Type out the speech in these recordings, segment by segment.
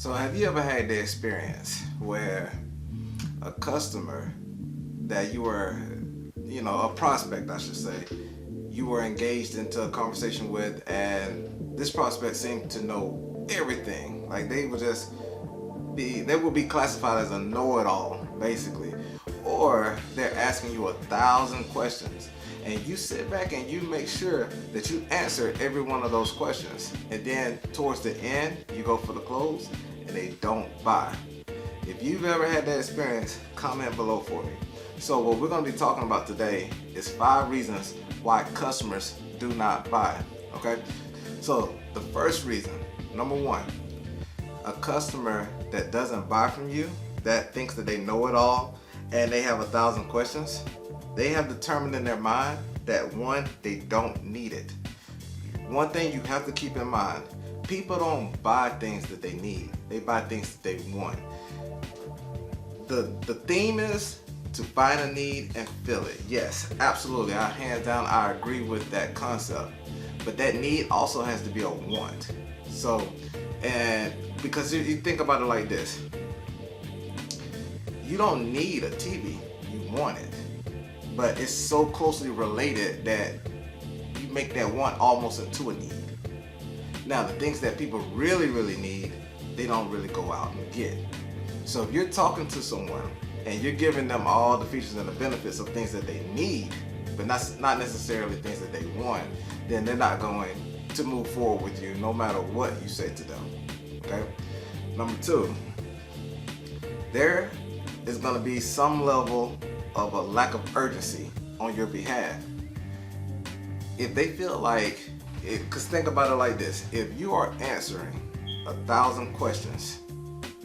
So have you ever had the experience where a customer that you were, a prospect, I should say, you were engaged into a conversation with, and this prospect seemed to know everything. Like they would be classified as a know-it-all, basically. Or they're asking you 1,000 questions, and you sit back and you make sure that you answer every one of those questions. And then towards the end, you go for the close, and they don't buy. If you've ever had that experience, comment below for me. So what we're going to be talking about today is 5 reasons why customers do not buy. Okay? So the first reason, number 1, a customer that doesn't buy from you, that thinks that they know it all, and they have 1,000 questions, they have determined in their mind that 1, they don't need it. One thing you have to keep in mind, people don't buy things that they need. They buy things that they want. The theme is to find a need and fill it. Yes, absolutely. Hands down, I agree with that concept. But that need also has to be a want. So, and because you think about it like this, you don't need a TV, you want it. But it's so closely related that you make that want almost into a need. Now, the things that people really, really need, they don't really go out and get. So if you're talking to someone and you're giving them all the features and the benefits of things that they need, but not necessarily things that they want, then they're not going to move forward with you no matter what you say to them. Okay? Number 2, there is going to be some level of a lack of urgency on your behalf. If they feel like, because think about it like this, if you are answering 1,000 questions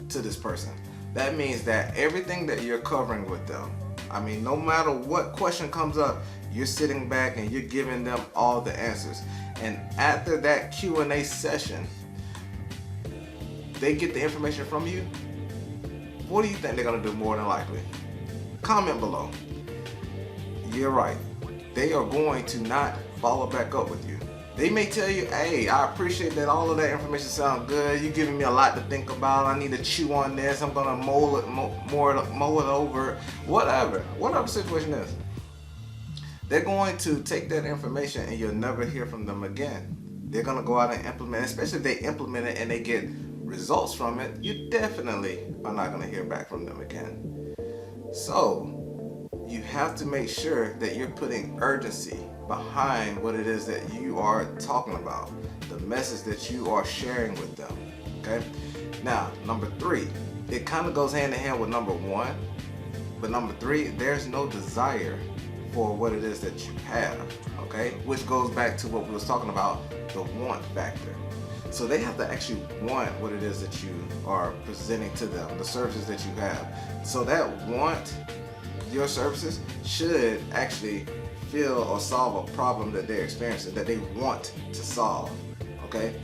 to this person, that means that everything that you're covering with them, I mean, no matter what question comes up, you're sitting back and you're giving them all the answers. And after that Q&A session, they get the information from you. What do you think they're going to do more than likely? Comment below. You're right. They are going to not follow back up with you. They may tell you, hey, I appreciate that, all of that information sounds good. You're giving me a lot to think about. I need to chew on this. I'm going to mow it over. Whatever the situation is. They're going to take that information and you'll never hear from them again. They're going to go out and implement it, especially if they implement it and they get results from it. You definitely are not going to hear back from them again. So you have to make sure that you're putting urgency behind what it is that you are talking about, the message that you are sharing with them. Okay? Now, number 3, it kind of goes hand in hand with number 1, but number 3, there's no desire for what it is that you have. Okay? Which goes back to what we was talking about, the want factor. So they have to actually want what it is that you are presenting to them, the services that you have. So that want, your services, should actually fill or solve a problem that they're experiencing, that they want to solve. Okay?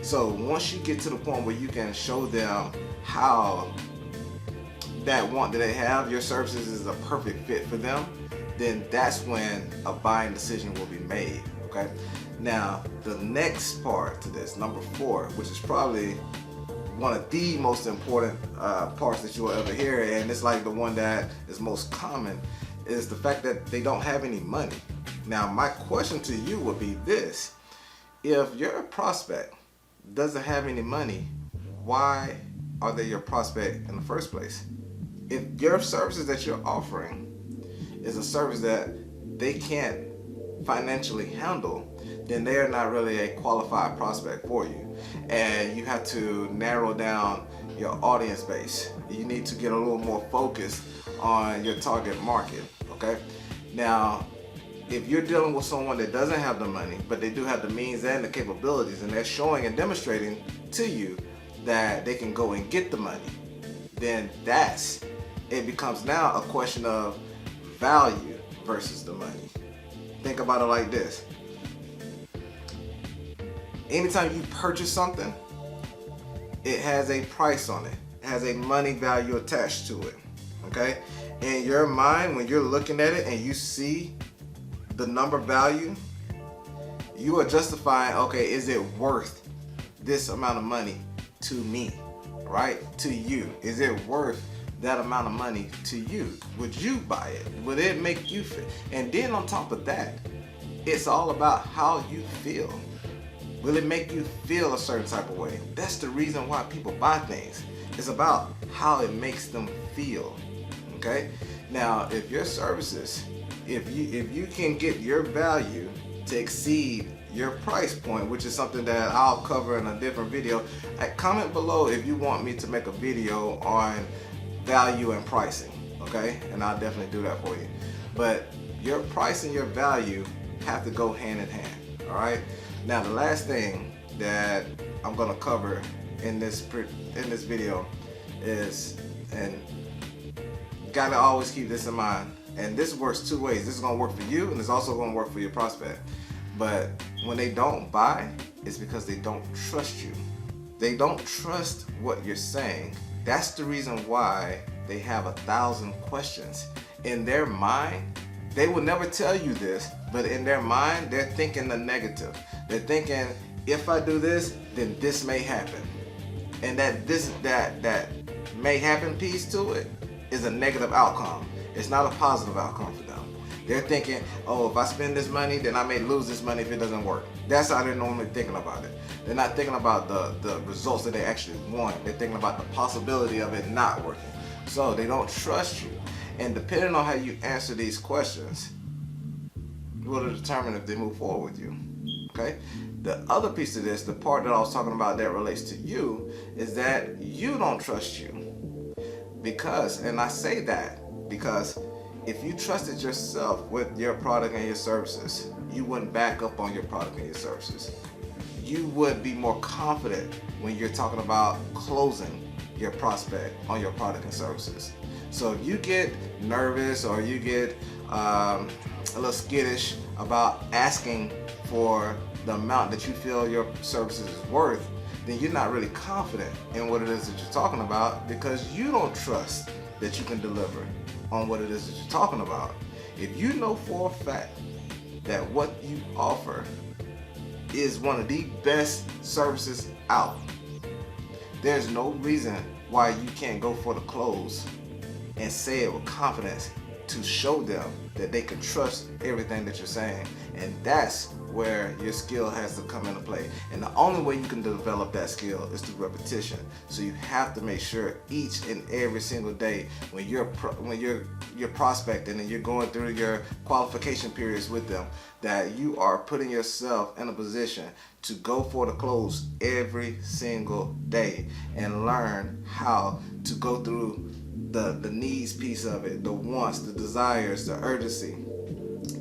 So once you get to the point where you can show them how that want that they have, your services is a perfect fit for them, then that's when a buying decision will be made. Okay? Now, the next part to this, number 4, which is probably one of the most important parts that you will ever hear, and it's like the one that is most common, is the fact that they don't have any money. Now, my question to you would be this: if your prospect doesn't have any money, why are they your prospect in the first place? If your services that you're offering is a service that they can't financially handle, then they are not really a qualified prospect for you. And you have to narrow down your audience base. You need to get a little more focused on your target market. Okay? Now, if you're dealing with someone that doesn't have the money, but they do have the means and the capabilities, and they're showing and demonstrating to you that they can go and get the money, then it becomes now a question of value versus the money. Think about it like this. Anytime you purchase something, it has a price on it. It has a money value attached to it. Okay? In your mind, when you're looking at it and you see the number value, you are justifying, okay, is it worth this amount of money to me? right? To you. Is it worth that amount of money to you? Would you buy it? Would it make you feel? And then on top of that, it's all about how you feel. Will it make you feel a certain type of way? That's the reason why people buy things. It's about how it makes them feel. Okay? Now, if your services, if you can get your value to exceed your price point, which is something that I'll cover in a different video, comment below if you want me to make a video on value and pricing, okay? And I'll definitely do that for you. But your price and your value have to go hand in hand, all right? Now, the last thing that I'm gonna cover in this video is, and gotta always keep this in mind, and this works two ways. This is gonna work for you, and it's also gonna work for your prospect. But when they don't buy, it's because they don't trust you. They don't trust what you're saying. That's the reason why they have 1,000 questions. In their mind, they will never tell you this, but in their mind, they're thinking the negative. They're thinking, if I do this, then this may happen. And that may happen piece to it is a negative outcome. It's not a positive outcome for them. They're thinking, oh, if I spend this money, then I may lose this money if it doesn't work. That's how they're normally thinking about it. They're not thinking about the results that they actually want. They're thinking about the possibility of it not working. So they don't trust you. And depending on how you answer these questions will determine if they move forward with you. Okay? The other piece of this, the part that I was talking about that relates to you, is that you don't trust you. Because, and I say that because if you trusted yourself with your product and your services, you wouldn't back up on your product and your services. You would be more confident when you're talking about closing your prospect on your product and services. So if you get nervous or you get a little skittish about asking for the amount that you feel your services is worth, then you're not really confident in what it is that you're talking about, because you don't trust that you can deliver on what it is that you're talking about. If you know for a fact that what you offer is one of the best services out, there's no reason why you can't go for the close and say it with confidence to show them that they can trust everything that you're saying. And that's where your skill has to come into play. And the only way you can develop that skill is through repetition. So you have to make sure each and every single day when you're prospecting and you're going through your qualification periods with them, that you are putting yourself in a position to go for the close every single day and learn how to go through the needs piece of it, the wants, the desires, the urgency,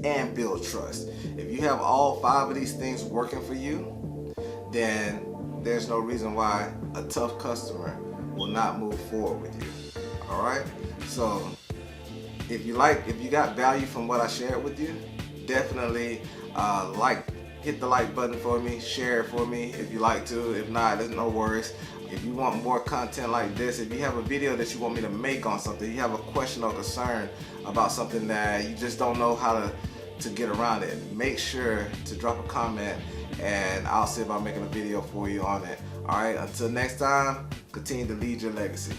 and build trust. If you have all 5 of these things working for you, then there's no reason why a tough customer will not move forward with you. All right? So if you got value from what I shared with you, definitely hit the like button for me, share it for me if you like to. If not, there's no worries. If you want more content like this, if you have a video that you want me to make on something, you have a question or concern about something that you just don't know how to get around it, make sure to drop a comment and I'll see about making a video for you on it. All right, until next time, continue to lead your legacy.